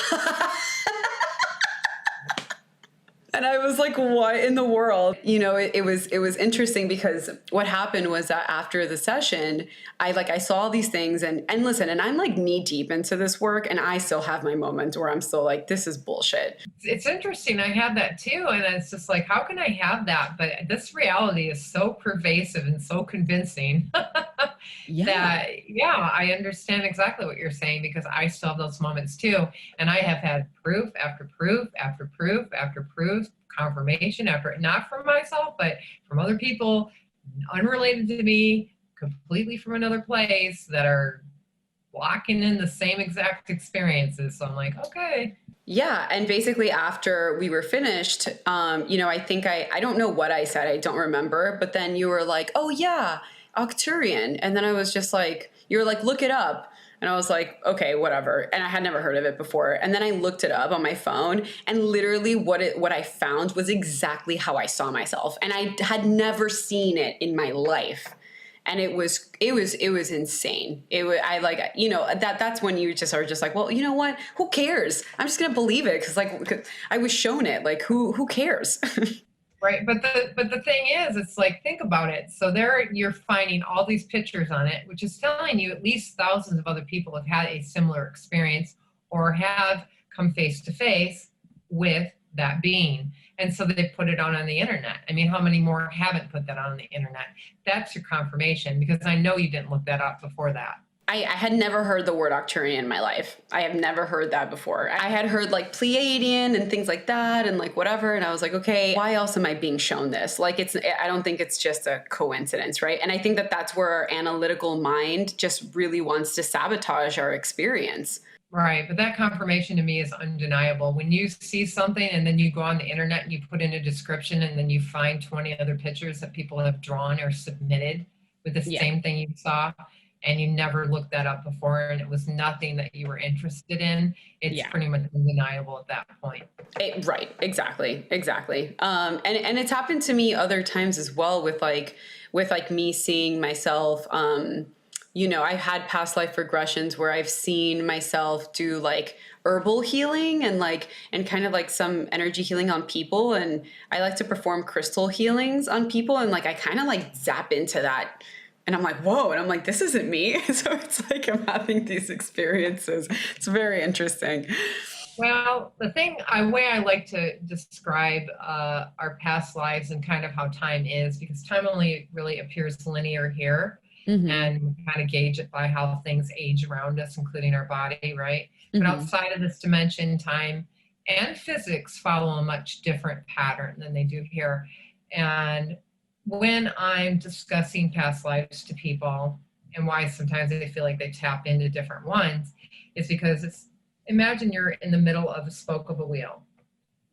And I was like, what in the world? You know, it was interesting because what happened was that after the session, I saw all these things and listen, and I'm like knee deep into this work, and I still have my moments where I'm still like, this is bullshit. It's interesting. I have that too. And it's just like, how can I have that? But this reality is so pervasive and so convincing that, yeah, I understand exactly what you're saying, because I still have those moments too. And I have had proof after proof after proof after proof, confirmation after, not from myself, but from other people unrelated to me, completely from another place, that are locking in the same exact experiences. So I'm like, okay. Yeah. And basically after we were finished, you know, I think I don't know what I said. I don't remember. But then you were like, oh yeah, Octurian. And then I was just like, you were like, look it up. And I was like, okay, whatever. And I had never heard of it before. And then I looked it up on my phone, and literally what I found was exactly how I saw myself. And I had never seen it in my life. And it was insane. I like, you know, that's when you just are just like, well, you know what? Who cares? I'm just going to believe it. Cause I was shown it, like, who cares? Right. But the thing is, it's like, think about it. So there you're finding all these pictures on it, which is telling you at least thousands of other people have had a similar experience or have come face to face with that being. And so they put it on the internet. I mean, how many more haven't put that on the internet? That's your confirmation, because I know you didn't look that up before that. I had never heard the word Octurian in my life. I have never heard that before. I had heard like Pleiadian and things like that and like whatever. And I was like, okay, why else am I being shown this? Like I don't think it's just a coincidence, right? And I think that that's where our analytical mind just really wants to sabotage our experience. Right. But that confirmation to me is undeniable. When you see something and then you go on the internet and you put in a description and then you find 20 other pictures that people have drawn or submitted with the same thing you saw, and you never looked that up before, and it was nothing that you were interested in, it's pretty much undeniable at that point. Right. Exactly. And it's happened to me other times as well with me seeing myself, you know, I've had past life regressions where I've seen myself do like herbal healing and kind of like some energy healing on people. And I like to perform crystal healings on people. And like, I kind of like zap into that. And I'm like, whoa. And I'm like, this isn't me. So it's like I'm having these experiences. It's very interesting. Well, the way I like to describe our past lives and kind of how time is, because time only really appears linear here. Mm-hmm. And we kind of gauge it by how things age around us, including our body, right? Mm-hmm. But outside of this dimension, time and physics follow a much different pattern than they do here. And when I'm discussing past lives to people and why sometimes they feel like they tap into different ones, is because imagine you're in the middle of a spoke of a wheel,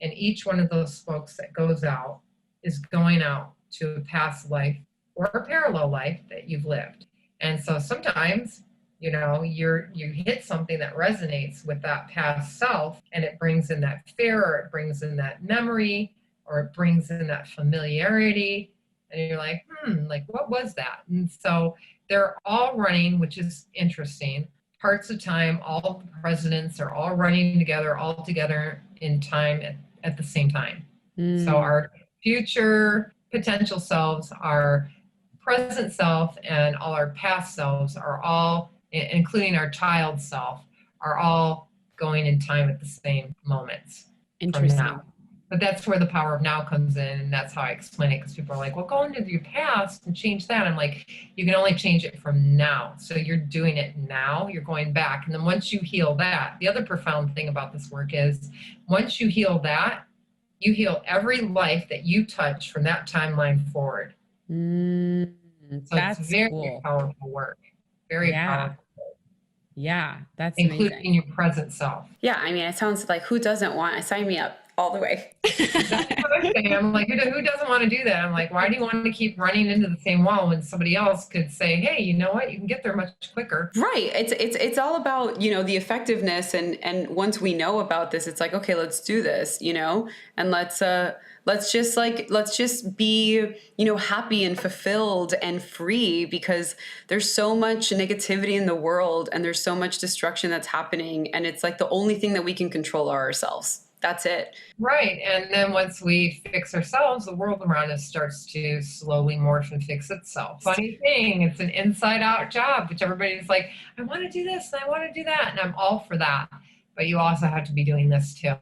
and each one of those spokes that goes out is going out to a past life or a parallel life that you've lived. And so sometimes, you know, you hit something that resonates with that past self, and it brings in that fear, or it brings in that memory, or it brings in that familiarity. And you're like, like, what was that? And so they're all running, which is interesting. Parts of time, all of the presidents are all running together, all together in time at the same time. So our future potential selves, our present self, and all our past selves are all, including our child self, are all going in time at the same moments. Interesting. But that's where the power of now comes in, and that's how I explain it, because people are like, well, go into your past and change that. I'm like, you can only change it from now. So you're doing it now, you're going back. And then once you heal that, the other profound thing about this work is once you heal that, you heal every life that you touch from that timeline forward. So that's it's very cool. Powerful work. Very powerful. Yeah, that's including amazing. Your present self. Yeah, I mean, it sounds like who doesn't want, sign me up. all the way. That's what I'm saying. I'm like, who doesn't want to do that? I'm like, why do you want to keep running into the same wall when somebody else could say, hey, you know what? You can get there much quicker. Right. It's all about, the effectiveness, and once we know about this, it's like, okay, let's do this, and let's just be, happy and fulfilled and free, because there's so much negativity in the world and there's so much destruction that's happening, and it's like the only thing that we can control are ourselves. That's it. Right. And then once we fix ourselves, the world around us starts to slowly morph and fix itself. Funny thing, it's an inside out job, which everybody's like, I want to do this and I want to do that. And I'm all for that. But you also have to be doing this too.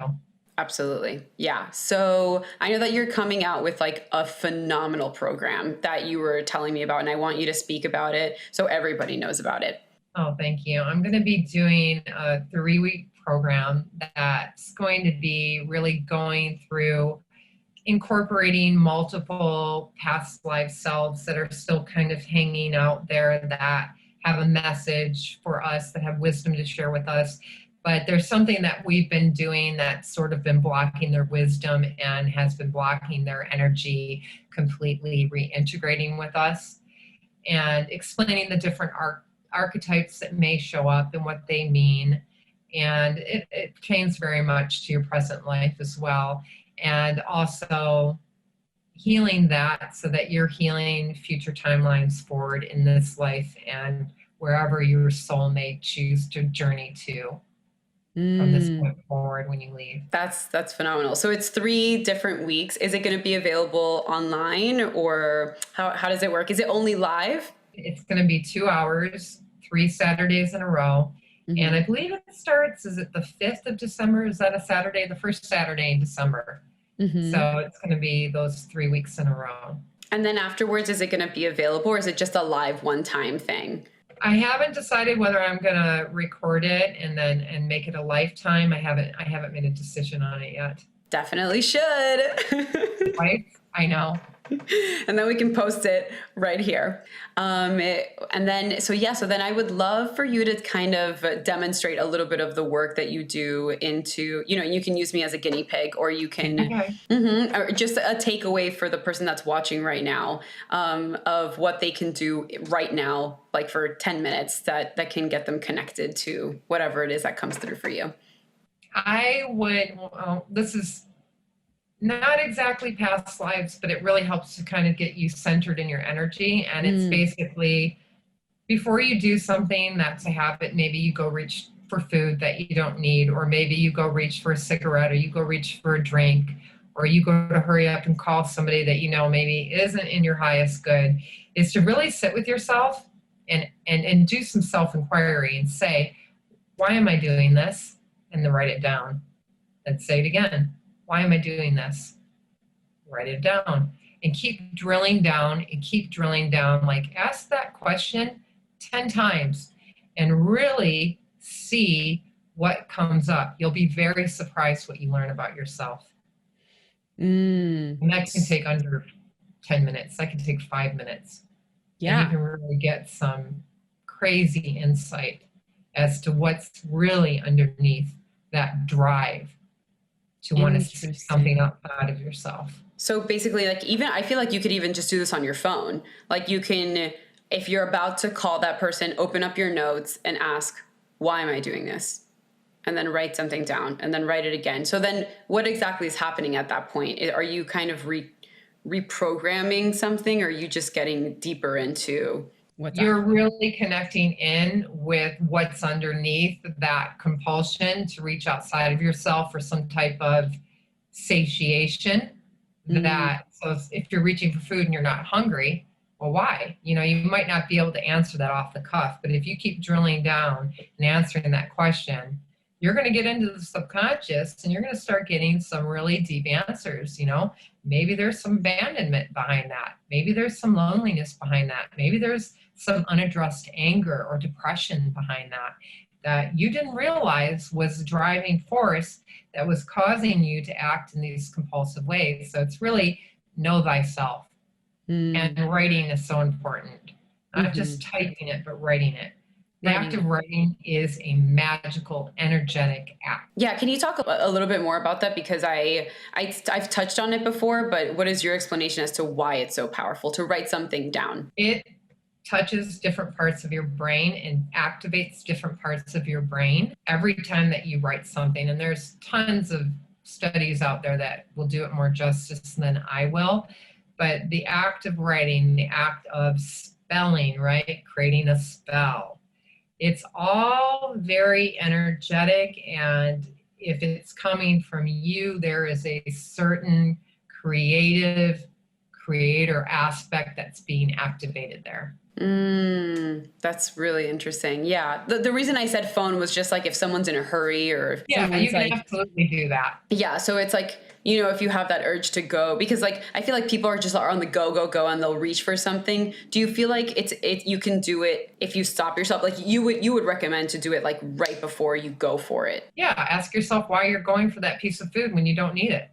Absolutely. Yeah. So I know that you're coming out with like a phenomenal program that you were telling me about, and I want you to speak about it so everybody knows about it. Oh, thank you. I'm going to be doing a 3-week program that's going to be really going through incorporating multiple past life selves that are still kind of hanging out there, that have a message for us, that have wisdom to share with us. But there's something that we've been doing that's sort of been blocking their wisdom and has been blocking their energy completely reintegrating with us, and explaining the different archetypes that may show up and what they mean. And it pertains very much to your present life as well. And also healing that so that you're healing future timelines forward in this life and wherever your soul may choose to journey to from this point forward when you leave. That's phenomenal. So it's 3 different weeks. Is it going to be available online, or how does it work? Is it only live? It's going to be 2 hours, 3 Saturdays in a row. Mm-hmm. And I believe it starts, is it the 5th of December? Is that a Saturday? The first Saturday in December. Mm-hmm. So it's going to be those 3 weeks in a row. And then afterwards, is it going to be available, or is it just a live one-time thing? I haven't decided whether I'm going to record it and make it a lifetime. I haven't made a decision on it yet. Definitely should. Right? I know. And then we can post it right here. So then I would love for you to kind of demonstrate a little bit of the work that you do into, you can use me as a guinea pig, or you can, okay. Or just a takeaway for the person that's watching right now, of what they can do right now, like for 10 minutes that can get them connected to whatever it is that comes through for you. This is not exactly past lives, but it really helps to kind of get you centered in your energy. And it's basically, before you do something that's a habit, maybe you go reach for food that you don't need, or maybe you go reach for a cigarette, or you go reach for a drink, or you go to hurry up and call somebody that maybe isn't in your highest good, is to really sit with yourself and do some self-inquiry and say, why am I doing this? And then write it down and say it again. Why am I doing this? Write it down and keep drilling down and keep drilling down. Like, ask that question 10 times and really see what comes up. You'll be very surprised what you learn about yourself. And that can take under 10 minutes. That can take 5 minutes. Yeah. And you can really get some crazy insight as to what's really underneath that drive to want to see something outside of yourself. So basically, like, even I feel like you could even just do this on your phone. Like, you can, if you're about to call that person, open up your notes and ask, why am I doing this? And then write something down and then write it again. So then what exactly is happening at that point? Are you kind of reprogramming something, or are you just getting deeper into what's You're really connecting in with what's underneath that compulsion to reach outside of yourself for some type of satiation. So if you're reaching for food and you're not hungry, well, why? You might not be able to answer that off the cuff, but if you keep drilling down and answering that question, you're going to get into the subconscious and you're going to start getting some really deep answers. Maybe there's some abandonment behind that. Maybe there's some loneliness behind that. Maybe there's some unaddressed anger or depression behind that you didn't realize was the driving force that was causing you to act in these compulsive ways. So it's really know thyself. And writing is so important. Not just typing it, but writing it. The act of writing is a magical, energetic act. Yeah, can you talk a little bit more about that? Because I've touched on it before, but what is your explanation as to why it's so powerful to write something down? It touches different parts of your brain and activates different parts of your brain every time that you write something. And there's tons of studies out there that will do it more justice than I will. But the act of writing, the act of spelling, right? Creating a spell. It's all very energetic, and if it's coming from you, there is a certain creator aspect that's being activated there. That's really interesting. Yeah. The reason I said phone was just like if someone's in a hurry or if Yeah, you can like, absolutely do that. Yeah. So it's like, you know, if you have that urge to go, because like, I feel like people are on the go, and they'll reach for something. Do you feel like you can do it if you stop yourself? Like you would recommend to do it like right before you go for it? Yeah. Ask yourself why you're going for that piece of food when you don't need it.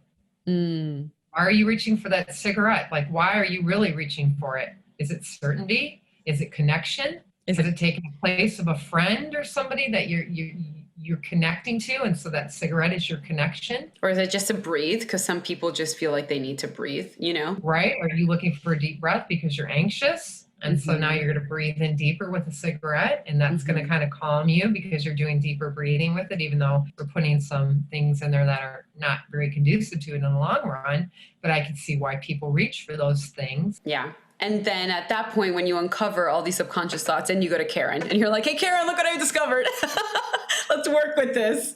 Why are you reaching for that cigarette? Like, why are you really reaching for it? Is it certainty? Is it connection? Is it taking the place of a friend or somebody that you're connecting to, and so that cigarette is your connection? Or is it just to breathe? Because some people just feel like they need to breathe, you know? Right? Are you looking for a deep breath because you're anxious? And so now you're going to breathe in deeper with a cigarette, and that's going to kind of calm you because you're doing deeper breathing with it, even though we're putting some things in there that are not very conducive to it in the long run. But I can see why people reach for those things. Yeah. And then at that point, when you uncover all these subconscious thoughts and you go to Karen and you're like, hey, Karen, look what I discovered. Let's work with this.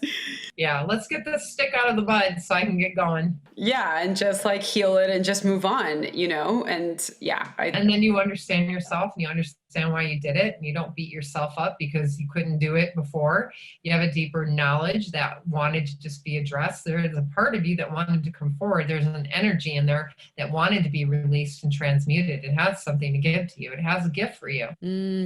Yeah, let's get this stick out of the bud so I can get going. Yeah, and just like heal it and just move on, you know? And yeah. And then you understand yourself and you understand why you did it, and you don't beat yourself up because you couldn't do it before. You have a deeper knowledge that wanted to just be addressed. There is a part of you that wanted to come forward. There's an energy in there that wanted to be released and transmuted. It has something to give to you. It has a gift for you.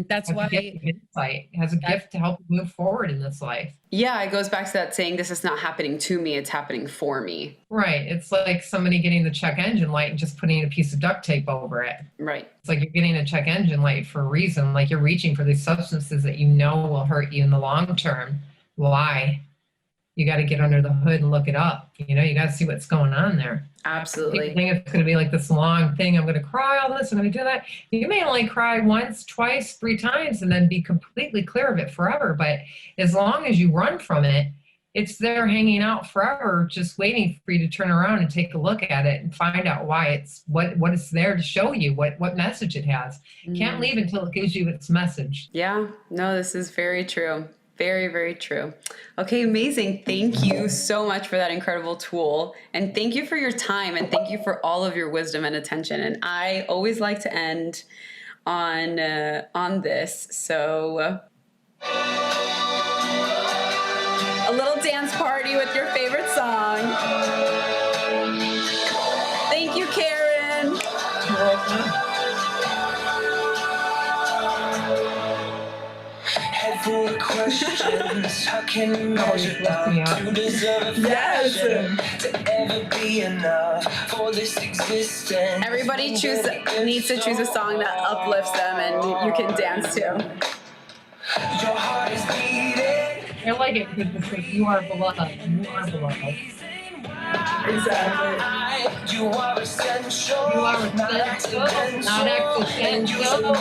That's why it has a gift to help you move forward in this life. Yeah, it goes back to that saying, this is not happening to me, it's happening for me. Right. It's like somebody getting the check engine light and just putting a piece of duct tape over it. Right. It's like you're getting a check engine light for a reason. Like you're reaching for these substances that you know will hurt you in the long term. Why? You got to get under the hood and look it up. You know, you got to see what's going on there. Absolutely. People think it's going to be like this long thing. I'm going to cry all this. I'm going to do that. You may only cry once, twice, 3 times, and then be completely clear of it forever. But as long as you run from it, it's there hanging out forever, just waiting for you to turn around and take a look at it and find out why it's what it's there to show you, what message it has. Can't leave until it gives you its message. Yeah, no, this is very true. Very, very true. Okay, amazing. Thank you so much for that incredible tool. And thank you for your time, and thank you for all of your wisdom and attention. And I always like to end on this. So a little dance party with your favorite song. Thank you, Karen. You're welcome. Full of questions. How can you measure up to deserve affection? To ever be enough for this existence? Everybody needs to choose a song that uplifts them and you can dance to. Your heart is beating. I like it because it's like you are beloved. You are beloved. Exactly. You are essential. You are essential, not accidental.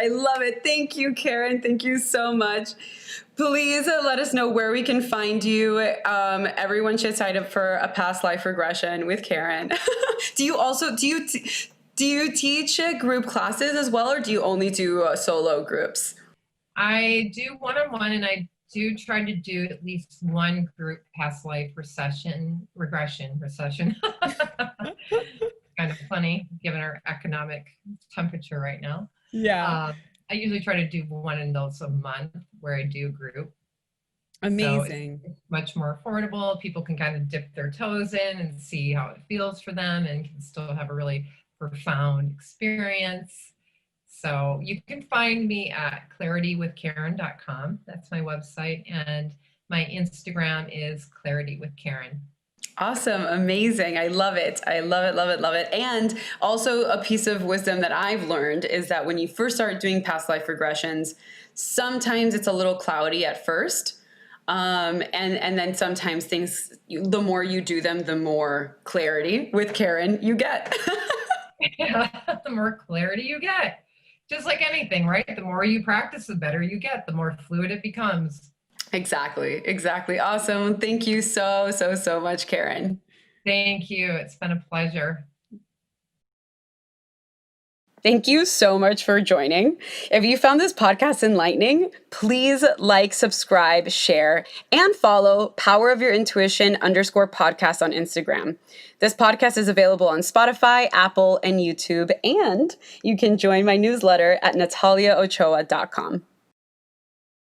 I love it. Thank you, Karen. Thank you so much. Please let us know where we can find you. Everyone should sign up for a past life regression with Karen. Do you teach group classes as well, or do you only do solo groups? I do one-on-one, and I do try to do at least one group past life regression. Kind of funny given our economic temperature right now. Yeah. I usually try to do one in those a month where I do group. Amazing. So it's much more affordable. People can kind of dip their toes in and see how it feels for them and can still have a really profound experience. So you can find me at claritywithkaren.com. That's my website. And my Instagram is claritywithkaren. Awesome. Amazing. I love it. I love it, love it, love it. And also a piece of wisdom that I've learned is that when you first start doing past life regressions, sometimes it's a little cloudy at first. And then sometimes things, the more you do them, the more clarity with Karen you get. Yeah, the more clarity you get. Just like anything, right? The more you practice, the better you get, the more fluid it becomes. Exactly. Exactly. Awesome. Thank you so, so, so much, Karen. Thank you. It's been a pleasure. Thank you so much for joining. If you found this podcast enlightening, please like, subscribe, share, and follow Power of Your Intuition _podcast on Instagram. This podcast is available on Spotify, Apple, and YouTube, and you can join my newsletter at nataliaochoa.com.